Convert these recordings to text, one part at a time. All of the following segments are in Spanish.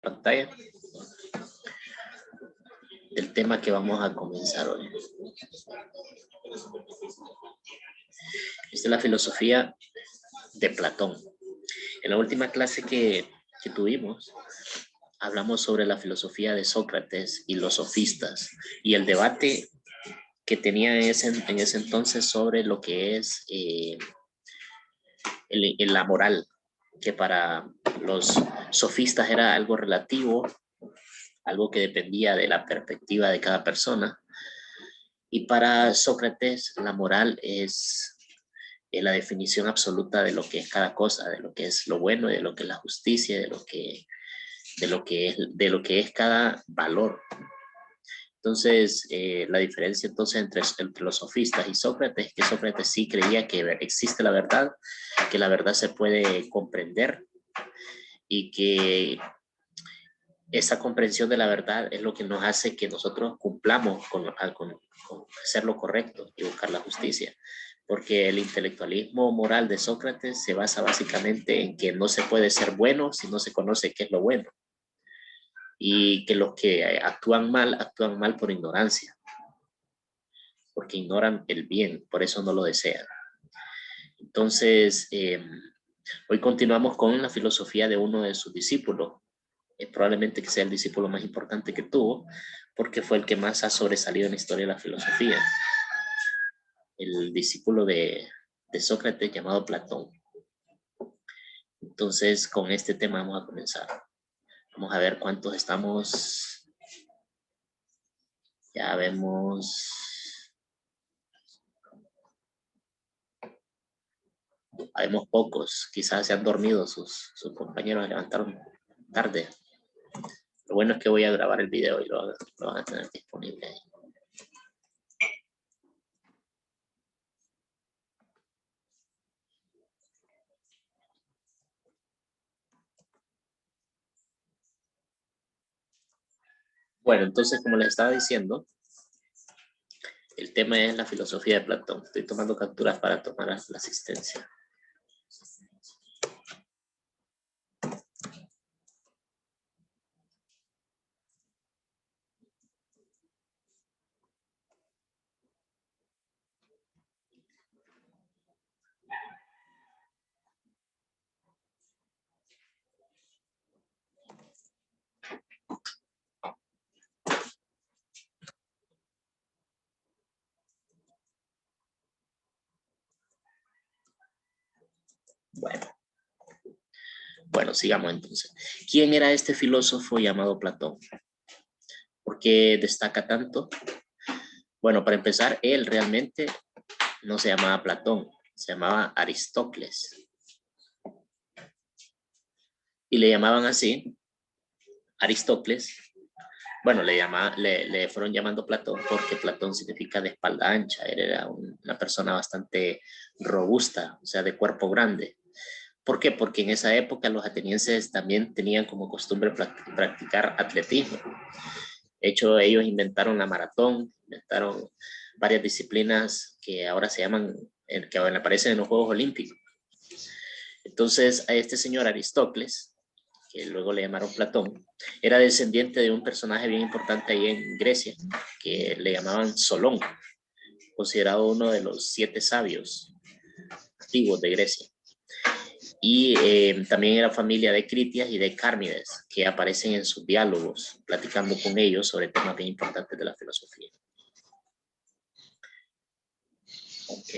pantalla del tema que vamos a comenzar hoy. Esta es la filosofía de Platón. En la última clase que tuvimos, hablamos sobre la filosofía de Sócrates y los sofistas y el debate que tenía en ese entonces sobre lo que es la moral, que para los sofistas era algo relativo, algo que dependía de la perspectiva de cada persona, y para Sócrates la moral es la definición absoluta de lo que es cada cosa, de lo que es lo bueno, de lo que es la justicia, de lo que es cada valor. Entonces, la diferencia entonces entre los sofistas y Sócrates es que Sócrates sí creía que existe la verdad, que la verdad se puede comprender y que esa comprensión de la verdad es lo que nos hace que nosotros cumplamos con hacer lo correcto y buscar la justicia. Porque el intelectualismo moral de Sócrates se basa básicamente en que no se puede ser bueno si no se conoce qué es lo bueno. Y que los que actúan mal por ignorancia. Porque ignoran el bien, por eso no lo desean. Entonces, hoy continuamos con la filosofía de uno de sus discípulos. Probablemente que sea el discípulo más importante que tuvo, porque fue el que más ha sobresalido en la historia de la filosofía. El discípulo de Sócrates llamado Platón. Entonces, con este tema vamos a comenzar. Vamos a ver cuántos estamos. Ya vemos. Habemos pocos. Quizás se han dormido sus compañeros, se levantaron tarde. Lo bueno es que voy a grabar el video y lo van a tener disponible ahí. Bueno, entonces, como les estaba diciendo, el tema es la filosofía de Platón. Estoy tomando capturas para tomar la asistencia. Bueno, sigamos entonces. ¿Quién era este filósofo llamado Platón? ¿Por qué destaca tanto? Bueno, para empezar, él realmente no se llamaba Platón, se llamaba Aristócles. Y le llamaban así, Aristócles. Bueno, le fueron llamando Platón porque Platón significa de espalda ancha. Él era una persona bastante robusta, o sea, de cuerpo grande. ¿Por qué? Porque en esa época los atenienses también tenían como costumbre practicar atletismo. De hecho, ellos inventaron la maratón, inventaron varias disciplinas que ahora se llaman, que ahora aparecen en los Juegos Olímpicos. Entonces, a este señor Aristócles, que luego le llamaron Platón, era descendiente de un personaje bien importante ahí en Grecia, que le llamaban Solón, considerado uno de los 7 sabios antiguos de Grecia. Y también era familia de Critias y de Cármides, que aparecen en sus diálogos, platicando con ellos sobre temas bien importantes de la filosofía. Ok.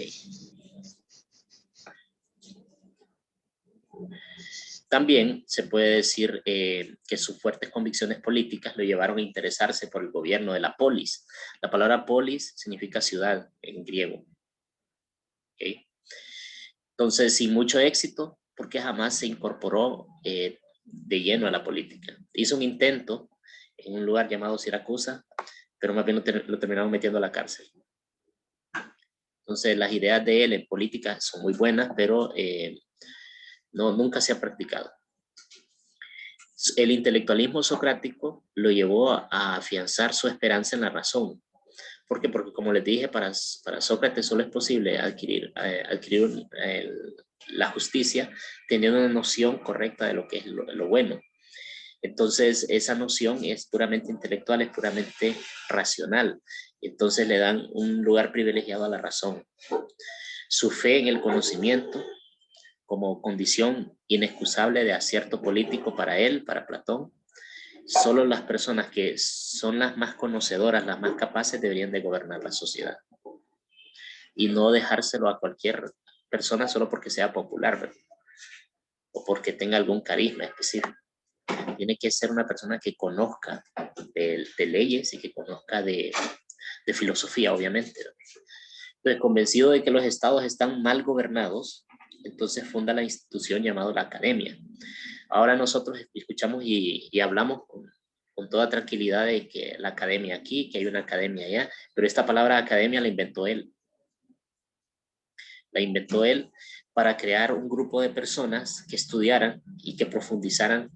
También se puede decir que sus fuertes convicciones políticas lo llevaron a interesarse por el gobierno de la polis. La palabra polis significa ciudad en griego. Okay. Entonces, sin mucho éxito, porque jamás se incorporó de lleno a la política. Hizo un intento en un lugar llamado Siracusa, pero más bien lo terminaron metiendo a la cárcel. Entonces, las ideas de él en política son muy buenas, pero nunca se ha practicado. El intelectualismo socrático lo llevó a afianzar su esperanza en la razón. ¿Por qué? Porque como les dije, para Sócrates solo es posible adquirir la justicia teniendo una noción correcta de lo que es lo bueno. Entonces, esa noción es puramente intelectual, es puramente racional. Entonces le dan un lugar privilegiado a la razón. Su fe en el conocimiento como condición inexcusable de acierto político para él, para Platón. Solo las personas que son las más conocedoras, las más capaces, deberían de gobernar la sociedad. Y no dejárselo a cualquier persona solo porque sea popular, ¿verdad? O porque tenga algún carisma específico. Tiene que ser una persona que conozca de leyes y que conozca de filosofía, obviamente. Entonces, convencido de que los estados están mal gobernados, entonces funda la institución llamada la academia. Ahora nosotros escuchamos y hablamos con toda tranquilidad de que la academia aquí, que hay una academia allá, pero esta palabra academia la inventó él. La inventó él para crear un grupo de personas que estudiaran y que profundizaran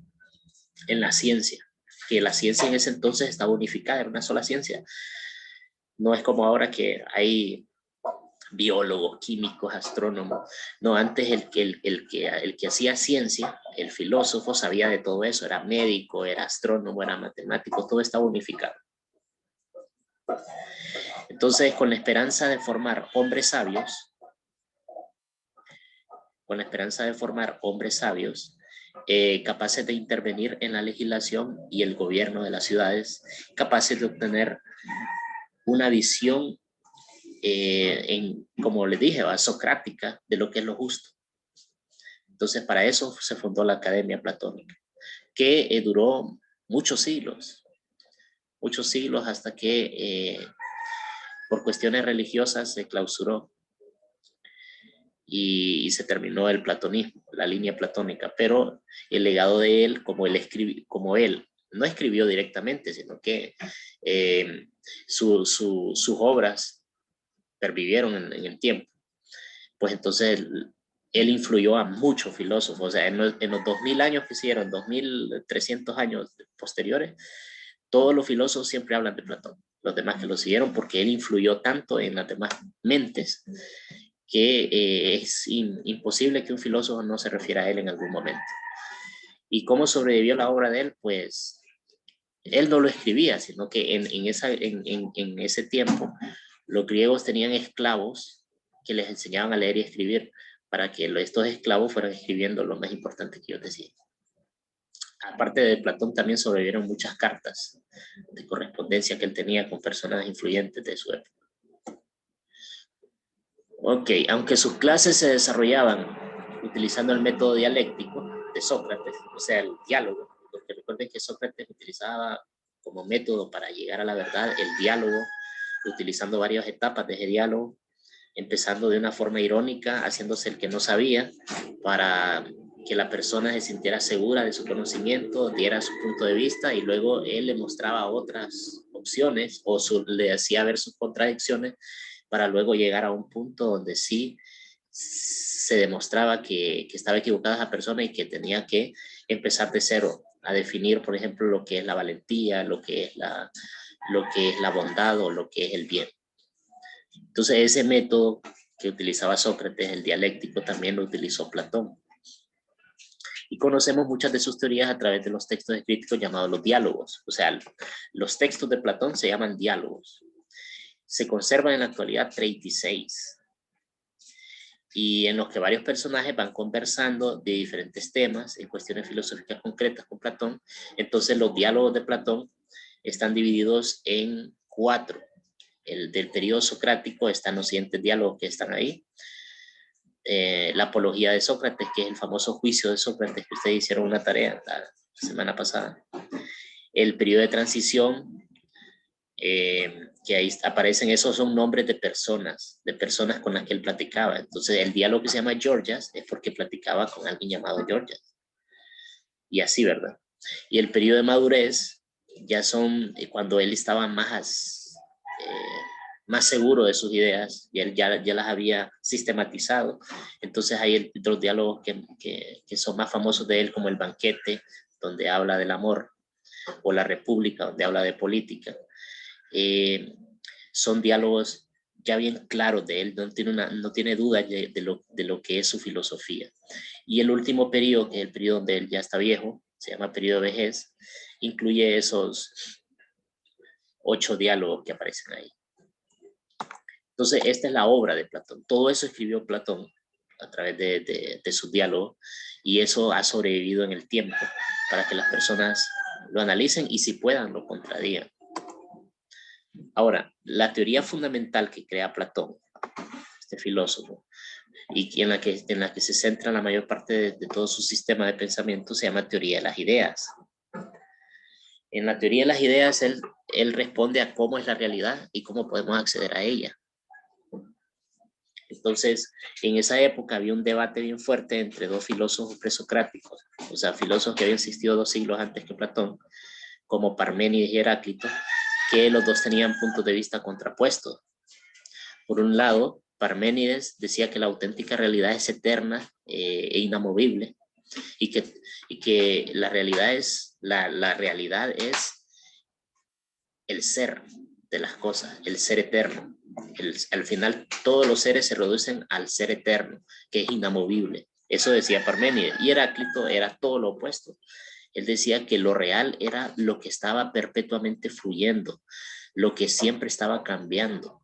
en la ciencia, que la ciencia en ese entonces estaba unificada, era una sola ciencia. No es como ahora que hay biólogos, químicos, astrónomos. No, antes el que hacía ciencia, el filósofo, sabía de todo eso, era médico, era astrónomo, era matemático, todo estaba unificado. Entonces, con la esperanza de formar hombres sabios, capaces de intervenir en la legislación y el gobierno de las ciudades, capaces de obtener una visión, como les dije, socrática de lo que es lo justo. Entonces, para eso se fundó la Academia Platónica, que duró muchos siglos hasta que por cuestiones religiosas se clausuró y se terminó el platonismo, la línea platónica, pero el legado de él, como él no escribió directamente, sino que sus obras pervivieron en el tiempo, pues entonces él influyó a muchos filósofos. O sea, en los 2000 años que hicieron, 2300 años posteriores, todos los filósofos siempre hablan de Platón, los demás que lo siguieron, porque él influyó tanto en las demás mentes que es imposible que un filósofo no se refiera a él en algún momento. ¿Y cómo sobrevivió la obra de él? Pues él no lo escribía, sino que en ese tiempo los griegos tenían esclavos que les enseñaban a leer y escribir para que estos esclavos fueran escribiendo lo más importante que ellos decían. Aparte de Platón, también sobrevivieron muchas cartas de correspondencia que él tenía con personas influyentes de su época. Ok, aunque sus clases se desarrollaban utilizando el método dialéctico de Sócrates, o sea, el diálogo, porque recuerden que Sócrates utilizaba como método para llegar a la verdad el diálogo, utilizando varias etapas de ese diálogo, empezando de una forma irónica, haciéndose el que no sabía, para que la persona se sintiera segura de su conocimiento, diera su punto de vista y luego él le mostraba otras opciones o le hacía ver sus contradicciones para luego llegar a un punto donde sí se demostraba que estaba equivocada esa persona y que tenía que empezar de cero a definir, por ejemplo, lo que es la valentía, lo que es la bondad o lo que es el bien. Entonces, ese método que utilizaba Sócrates, el dialéctico, también lo utilizó Platón. Y conocemos muchas de sus teorías a través de los textos escritos llamados los diálogos. O sea, los textos de Platón se llaman diálogos. Se conservan en la actualidad 36. Y en los que varios personajes van conversando de diferentes temas en cuestiones filosóficas concretas con Platón. Entonces, los diálogos de Platón están divididos en 4. El del periodo socrático están los siguientes diálogos que están ahí. La apología de Sócrates, que es el famoso juicio de Sócrates, que ustedes hicieron una tarea la semana pasada. El periodo de transición, que ahí aparecen, esos son nombres de personas con las que él platicaba. Entonces el diálogo que se llama Gorgias es porque platicaba con alguien llamado Gorgias. Y así, ¿verdad? Y el periodo de madurez ya son cuando él estaba más seguro de sus ideas y él ya las había sistematizado. Entonces hay otros diálogos que son más famosos de él, como El banquete, donde habla del amor, o La república, donde habla de política. Son diálogos ya bien claros de él, no tiene duda de lo que es su filosofía. Y el último periodo, que es el periodo donde él ya está viejo, se llama Periodo de Vejez, incluye esos 8 diálogos que aparecen ahí. Entonces, esta es la obra de Platón. Todo eso escribió Platón a través de sus diálogos, y eso ha sobrevivido en el tiempo para que las personas lo analicen y si puedan lo contradigan. Ahora, la teoría fundamental que crea Platón, este filósofo, y en la que se centra la mayor parte de todo su sistema de pensamiento, se llama teoría de las ideas. En la teoría de las ideas, él responde a cómo es la realidad y cómo podemos acceder a ella. Entonces, en esa época había un debate bien fuerte entre dos filósofos presocráticos, o sea, filósofos que habían existido 2 siglos antes que Platón, como Parménides y Heráclito, que los dos tenían puntos de vista contrapuestos. Por un lado, Parménides decía que la auténtica realidad es eterna e inamovible, y que la realidad es el ser de las cosas, el ser eterno. Al final, todos los seres se reducen al ser eterno, que es inamovible. Eso decía Parménides. Y Heráclito era todo lo opuesto. Él decía que lo real era lo que estaba perpetuamente fluyendo, lo que siempre estaba cambiando.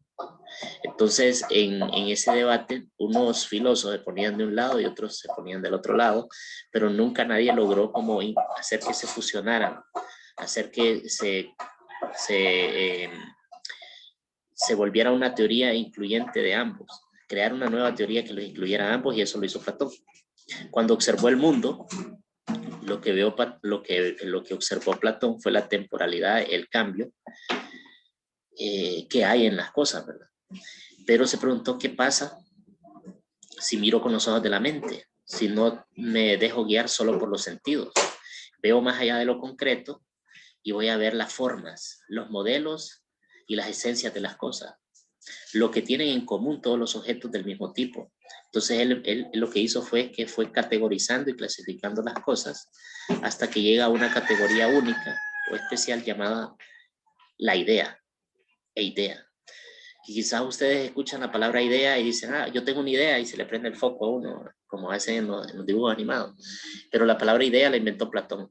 Entonces, en ese debate, unos filósofos se ponían de un lado y otros se ponían del otro lado, pero nunca nadie logró como hacer que se fusionaran, hacer que se volviera una teoría incluyente de ambos, crear una nueva teoría que los incluyera a ambos, y eso lo hizo Platón. Cuando observó el mundo, lo que observó Platón fue la temporalidad, el cambio que hay en las cosas, ¿verdad? Pero se preguntó qué pasa si miro con los ojos de la mente, si no me dejo guiar solo por los sentidos. Veo más allá de lo concreto y voy a ver las formas, los modelos y las esencias de las cosas, lo que tienen en común todos los objetos del mismo tipo. Entonces él lo que hizo fue categorizando y clasificando las cosas hasta que llega a una categoría única o especial llamada la idea, idea. Y quizás ustedes escuchan la palabra idea y dicen, yo tengo una idea, y se le prende el foco a uno, como hacen en los dibujos animados. Pero la palabra idea la inventó Platón.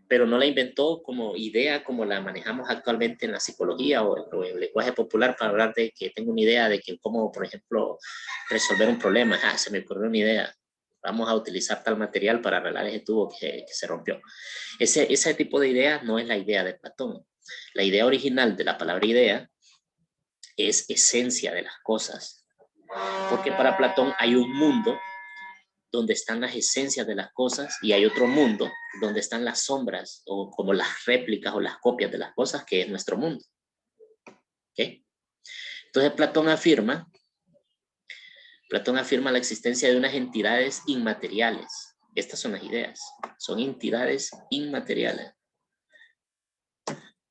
Pero no la inventó como idea como la manejamos actualmente en la psicología o en el lenguaje popular para hablar de que tengo una idea de que cómo, por ejemplo, resolver un problema. Se me ocurrió una idea. Vamos a utilizar tal material para arreglar ese tubo que se rompió. Ese tipo de idea no es la idea de Platón. La idea original de la palabra idea es esencia de las cosas. Porque para Platón hay un mundo donde están las esencias de las cosas y hay otro mundo donde están las sombras o como las réplicas o las copias de las cosas, que es nuestro mundo. ¿Okay? Entonces Platón afirma la existencia de unas entidades inmateriales. Estas son las ideas, son entidades inmateriales.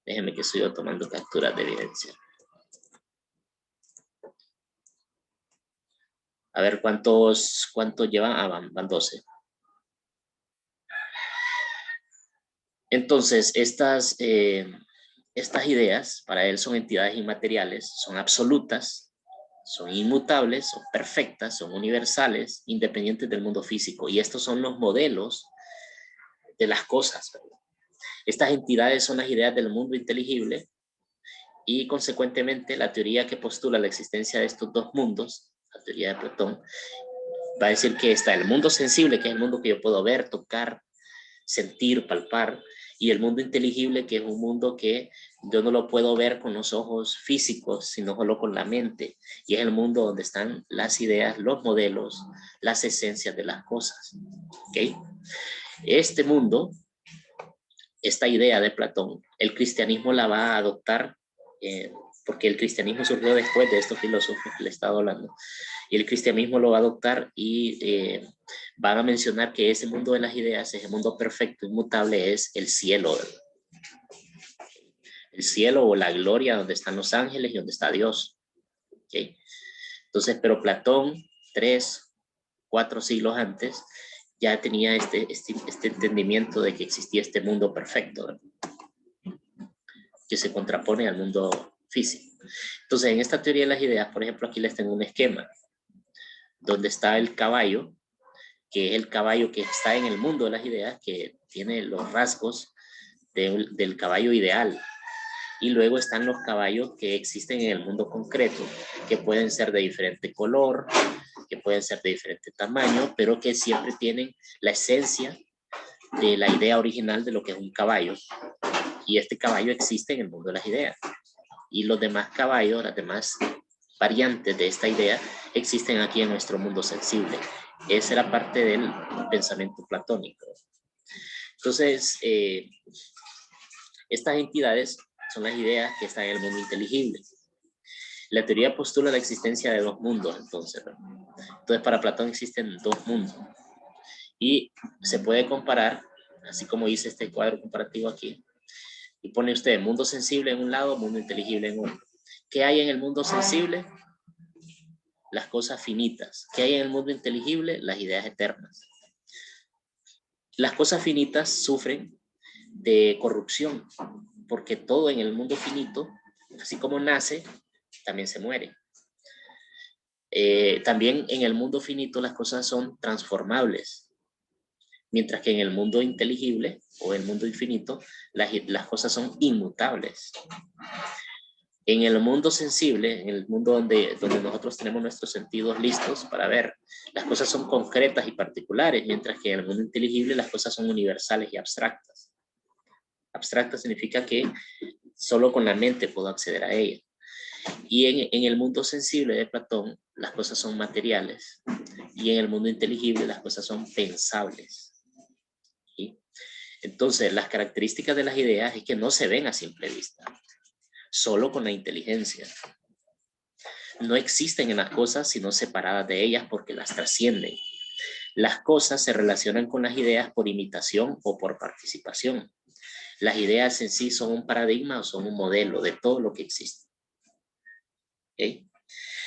Déjenme que estoy tomando capturas de evidencia. A ver cuántos llevan. Van 12. Entonces, estas ideas para él son entidades inmateriales, son absolutas, son inmutables, son perfectas, son universales, independientes del mundo físico. Y estos son los modelos de las cosas, ¿verdad? Estas entidades son las ideas del mundo inteligible y, consecuentemente, la teoría que postula la existencia de estos dos mundos, la teoría de Platón, va a decir que está el mundo sensible, que es el mundo que yo puedo ver, tocar, sentir, palpar, y el mundo inteligible, que es un mundo que yo no lo puedo ver con los ojos físicos, sino solo con la mente, y es el mundo donde están las ideas, los modelos, las esencias de las cosas. ¿Okay? Este mundo, esta idea de Platón, el cristianismo la va a adoptar, porque el cristianismo surgió después de estos filósofos que le he estado hablando, y el cristianismo lo va a adoptar y van a mencionar que ese mundo de las ideas, ese mundo perfecto, inmutable, es el cielo. El cielo o la gloria donde están los ángeles y donde está Dios. ¿Okay? Entonces, pero Platón, 3, 4 siglos antes, ya tenía este entendimiento de que existía este mundo perfecto, ¿verdad? Que se contrapone al mundo físico. Entonces, en esta teoría de las ideas, por ejemplo, aquí les tengo un esquema donde está el caballo, que es el caballo que está en el mundo de las ideas, que tiene los rasgos del caballo ideal. Y luego están los caballos que existen en el mundo concreto, que pueden ser de diferente color, que pueden ser de diferente tamaño, pero que siempre tienen la esencia de la idea original de lo que es un caballo. Y este caballo existe en el mundo de las ideas. Y los demás caballos, las demás variantes de esta idea, existen aquí en nuestro mundo sensible. Esa era parte del pensamiento platónico. Entonces, estas entidades son las ideas que están en el mundo inteligible. La teoría postula la existencia de dos mundos, entonces. Entonces, para Platón existen dos mundos. Y se puede comparar, así como dice este cuadro comparativo aquí, y pone usted mundo sensible en un lado, mundo inteligible en otro. ¿Qué hay en el mundo sensible? Las cosas finitas. ¿Qué hay en el mundo inteligible? Las ideas eternas. Las cosas finitas sufren de corrupción, porque todo en el mundo finito, así como nace, también se muere. También en el mundo finito las cosas son transformables, mientras que en el mundo inteligible o el mundo infinito las cosas son inmutables. En el mundo sensible, en el mundo donde nosotros tenemos nuestros sentidos listos para ver, las cosas son concretas y particulares, mientras que en el mundo inteligible las cosas son universales y abstractas. Abstracta significa que solo con la mente puedo acceder a ella. Y en el mundo sensible de Platón, las cosas son materiales. Y en el mundo inteligible, las cosas son pensables. ¿Sí? Entonces, las características de las ideas es que no se ven a simple vista, solo con la inteligencia. No existen en las cosas sino separadas de ellas porque las trascienden. Las cosas se relacionan con las ideas por imitación o por participación. Las ideas en sí son un paradigma o son un modelo de todo lo que existe. ¿Okay?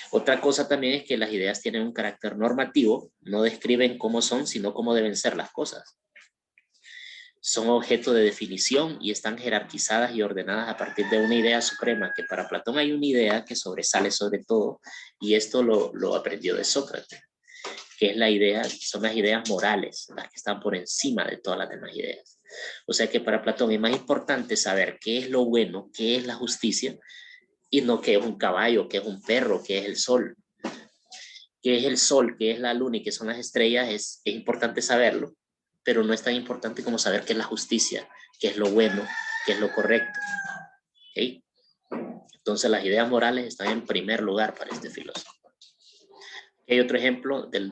Otra cosa también es que las ideas tienen un carácter normativo, no describen cómo son, sino cómo deben ser las cosas. Son objeto de definición y están jerarquizadas y ordenadas a partir de una idea suprema, que para Platón hay una idea que sobresale sobre todo, y esto lo aprendió de Sócrates, que es la idea, son las ideas morales, las que están por encima de todas las demás ideas. O sea que para Platón es más importante saber qué es lo bueno, qué es la justicia, y no qué es un caballo, qué es un perro, qué es el sol. Qué es el sol, qué es la luna y qué son las estrellas, es importante saberlo, pero no es tan importante como saber qué es la justicia, qué es lo bueno, qué es lo correcto. ¿Okay? Entonces las ideas morales están en primer lugar para este filósofo. Hay otro ejemplo de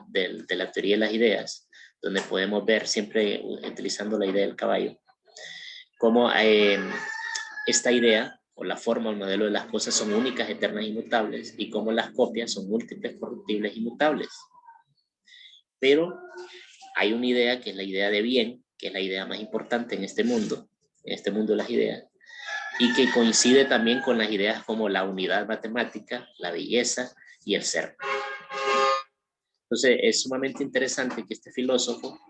la teoría de las ideas, donde podemos ver, siempre utilizando la idea del caballo, cómo esta idea o la forma o el modelo de las cosas son únicas, eternas, inmutables, y cómo las copias son múltiples, corruptibles, inmutables. Pero hay una idea que es la idea de bien, que es la idea más importante en este mundo de las ideas, y que coincide también con las ideas como la unidad matemática, la belleza y el ser. Entonces es sumamente interesante que este filósofo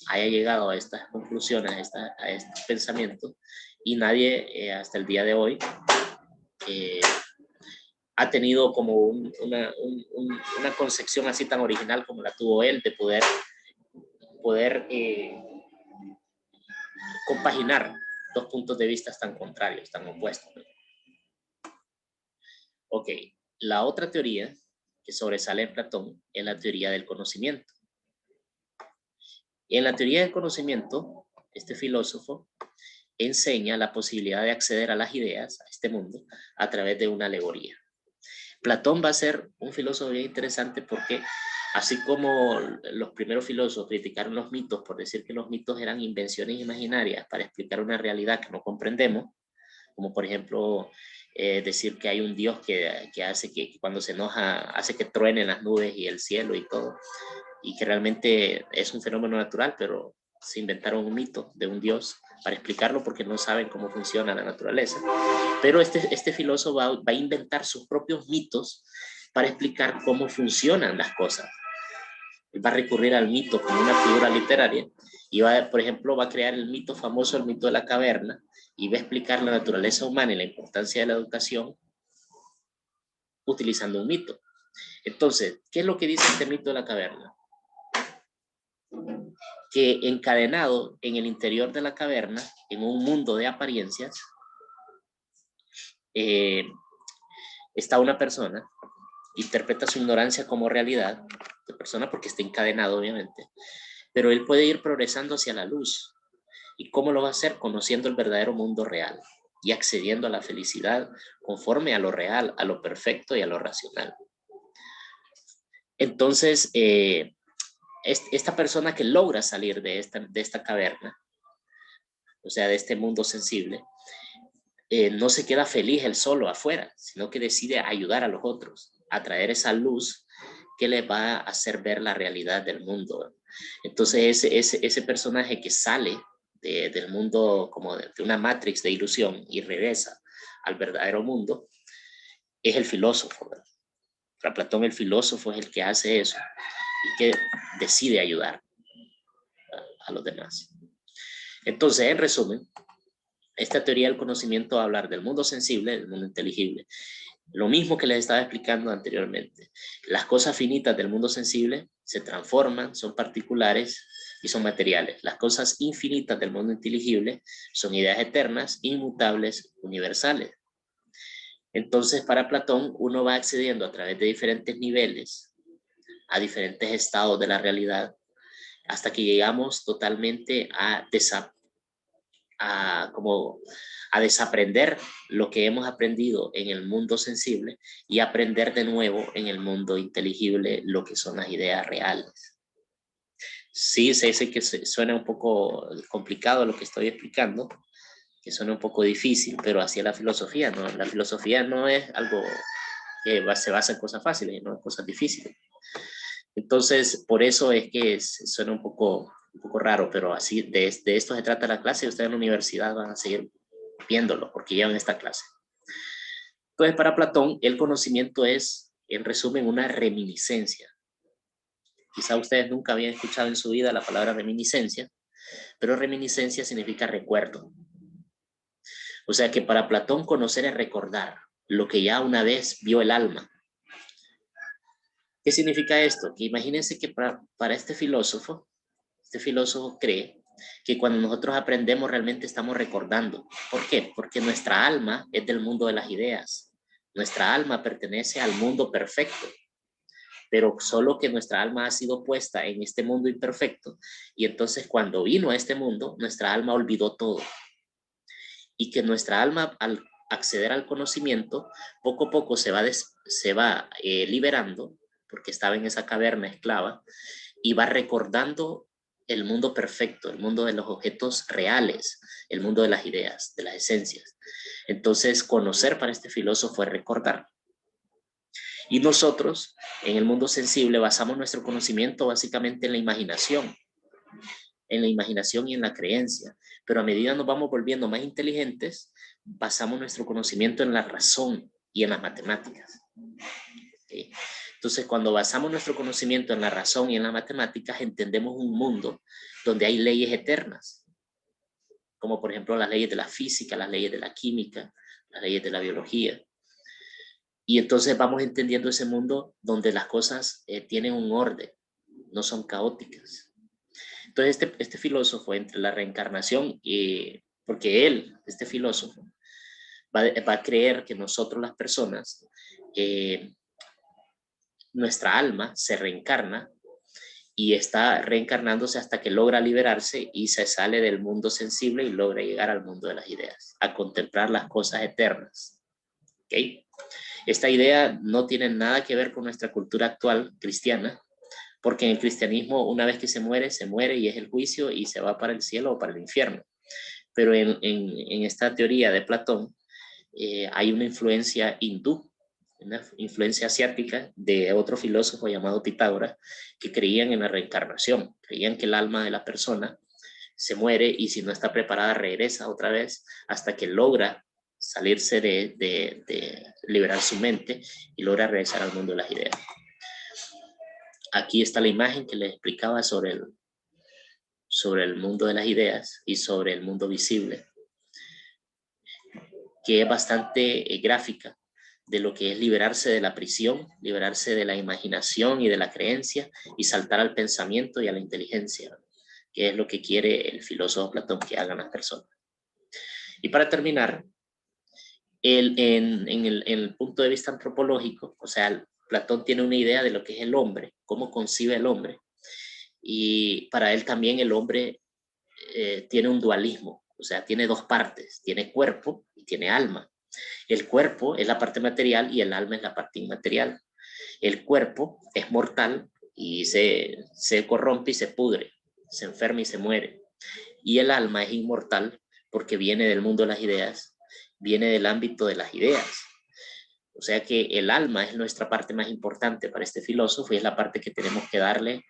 haya llegado a estas conclusiones, a estos pensamientos, y nadie hasta el día de hoy ha tenido como una concepción así tan original como la tuvo él, de poder compaginar dos puntos de vista tan contrarios, tan opuestos. Ok, la otra teoría que sobresale en Platón es la teoría del conocimiento. Y en la teoría del conocimiento, este filósofo enseña la posibilidad de acceder a las ideas, a este mundo, a través de una alegoría. Platón va a ser un filósofo bien interesante porque así como los primeros filósofos criticaron los mitos por decir que los mitos eran invenciones imaginarias para explicar una realidad que no comprendemos, como por ejemplo decir que hay un Dios que hace que cuando se enoja hace que truenen las nubes y el cielo y todo, y que realmente es un fenómeno natural, pero se inventaron un mito de un Dios para explicarlo porque no saben cómo funciona la naturaleza. Pero este filósofo va a inventar sus propios mitos para explicar cómo funcionan las cosas. Él va a recurrir al mito como una figura literaria y por ejemplo, va a crear el mito famoso, el mito de la caverna, y va a explicar la naturaleza humana y la importancia de la educación utilizando un mito. Entonces, ¿qué es lo que dice este mito de la caverna? que encadenado en el interior de la caverna, en un mundo de apariencias, está una persona, interpreta su ignorancia como realidad, de persona porque está encadenado obviamente, pero él puede ir progresando hacia la luz. ¿Y cómo lo va a hacer? Conociendo el verdadero mundo real y accediendo a la felicidad conforme a lo real, a lo perfecto y a lo racional. Entonces, esta persona que logra salir de esta caverna, o sea, de este mundo sensible, no se queda feliz él solo afuera, sino que decide ayudar a los otros, a traer esa luz que le va a hacer ver la realidad del mundo. Entonces, ese personaje que sale del mundo como de una matrix de ilusión y regresa al verdadero mundo, es el filósofo, ¿verdad? Para Platón el filósofo es el que hace eso y que decide ayudar a los demás. Entonces, en resumen, esta teoría del conocimiento va a hablar del mundo sensible, del mundo inteligible. Lo mismo que les estaba explicando anteriormente. Las cosas finitas del mundo sensible se transforman, son particulares y son materiales. Las cosas infinitas del mundo inteligible son ideas eternas, inmutables, universales. Entonces, para Platón, uno va accediendo a través de diferentes niveles a diferentes estados de la realidad hasta que llegamos totalmente a desaprender lo que hemos aprendido en el mundo sensible y aprender de nuevo en el mundo inteligible lo que son las ideas reales. Sí, sé que suena un poco complicado lo que estoy explicando, que suena un poco difícil, pero así es la filosofía, ¿no? La filosofía no es algo que se basa en cosas fáciles, no en cosas difíciles. Entonces, por eso es que suena un poco raro, pero así de esto se trata la clase y ustedes en la universidad van a seguir viéndolo porque llevan esta clase. Entonces, para Platón, el conocimiento es, en resumen, una reminiscencia. Quizá ustedes nunca habían escuchado en su vida la palabra reminiscencia, pero reminiscencia significa recuerdo. O sea que para Platón conocer es recordar lo que ya una vez vio el alma. ¿Qué significa esto? Que imagínense que para este filósofo cree que cuando nosotros aprendemos realmente estamos recordando. ¿Por qué? Porque nuestra alma es del mundo de las ideas. Nuestra alma pertenece al mundo perfecto, pero solo que nuestra alma ha sido puesta en este mundo imperfecto y entonces cuando vino a este mundo, nuestra alma olvidó todo. Y que nuestra alma al acceder al conocimiento, poco a poco se va liberando, porque estaba en esa caverna esclava, y va recordando el mundo perfecto, el mundo de los objetos reales, el mundo de las ideas, de las esencias. Entonces, conocer para este filósofo es recordar. Y nosotros, en el mundo sensible, basamos nuestro conocimiento básicamente en la imaginación y en la creencia. Pero a medida nos vamos volviendo más inteligentes, basamos nuestro conocimiento en la razón y en las matemáticas. ¿Okay? Entonces, cuando basamos nuestro conocimiento en la razón y en las matemáticas, entendemos un mundo donde hay leyes eternas, como por ejemplo las leyes de la física, las leyes de la química, las leyes de la biología. Y entonces vamos entendiendo ese mundo donde las cosas tienen un orden, no son caóticas. Entonces este filósofo, entre la reencarnación, porque este filósofo, va a creer que nosotros las personas, nuestra alma se reencarna y está reencarnándose hasta que logra liberarse y se sale del mundo sensible y logra llegar al mundo de las ideas, a contemplar las cosas eternas. ¿Okay? Esta idea no tiene nada que ver con nuestra cultura actual cristiana, porque en el cristianismo una vez que se muere y es el juicio y se va para el cielo o para el infierno. Pero en esta teoría de Platón hay una influencia hindú, una influencia asiática de otro filósofo llamado Pitágoras, que creían en la reencarnación, creían que el alma de la persona se muere y si no está preparada regresa otra vez hasta que logra salirse de liberar su mente y logra regresar al mundo de las ideas. Aquí está la imagen que les explicaba sobre el mundo de las ideas y sobre el mundo visible, que es bastante gráfica de lo que es liberarse de la prisión, liberarse de la imaginación y de la creencia y saltar al pensamiento y a la inteligencia, que es lo que quiere el filósofo Platón que hagan las personas. Y para terminar, en el punto de vista antropológico, o sea, Platón tiene una idea de lo que es el hombre, cómo concibe el hombre. Y para él también el hombre tiene un dualismo, o sea, tiene dos partes, tiene cuerpo y tiene alma. El cuerpo es la parte material y el alma es la parte inmaterial. El cuerpo es mortal y se corrompe y se pudre, se enferma y se muere. Y el alma es inmortal porque viene del mundo de las ideas, viene del ámbito de las ideas. O sea que el alma es nuestra parte más importante para este filósofo y es la parte que tenemos que darle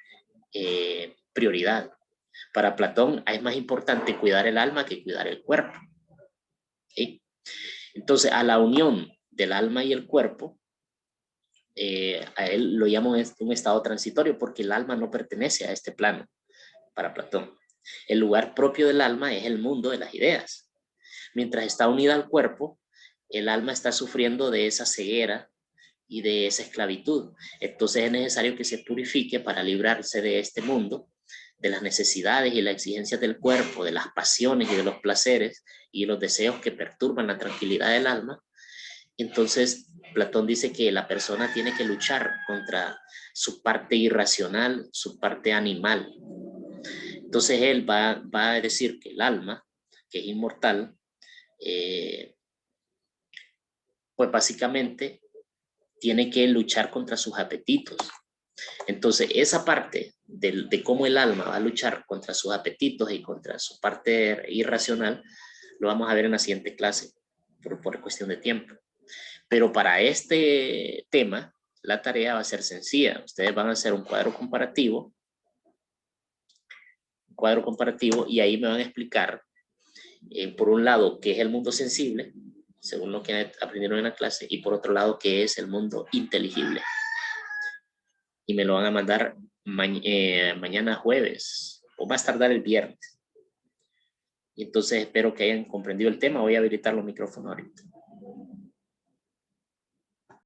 prioridad. Para Platón es más importante cuidar el alma que cuidar el cuerpo. ¿Sí? Entonces, a la unión del alma y el cuerpo, a él lo llaman un estado transitorio porque el alma no pertenece a este plano para Platón. El lugar propio del alma es el mundo de las ideas. Mientras está unida al cuerpo, el alma está sufriendo de esa ceguera y de esa esclavitud. Entonces es necesario que se purifique para librarse de este mundo, de las necesidades y las exigencias del cuerpo, de las pasiones y de los placeres y los deseos que perturban la tranquilidad del alma. Entonces Platón dice que la persona tiene que luchar contra su parte irracional, su parte animal. Entonces él va a decir que el alma, que es inmortal, pues básicamente tiene que luchar contra sus apetitos. Entonces, esa parte de cómo el alma va a luchar contra sus apetitos y contra su parte irracional, lo vamos a ver en la siguiente clase, por cuestión de tiempo. Pero para este tema, la tarea va a ser sencilla. Ustedes van a hacer un cuadro comparativo, y ahí me van a explicar, por un lado, qué es el mundo sensible, según lo que aprendieron en la clase, y por otro lado, qué es el mundo inteligible. Y me lo van a mandar mañana jueves, o más tardar el viernes. Y entonces espero que hayan comprendido el tema. Voy a habilitar los micrófonos ahorita.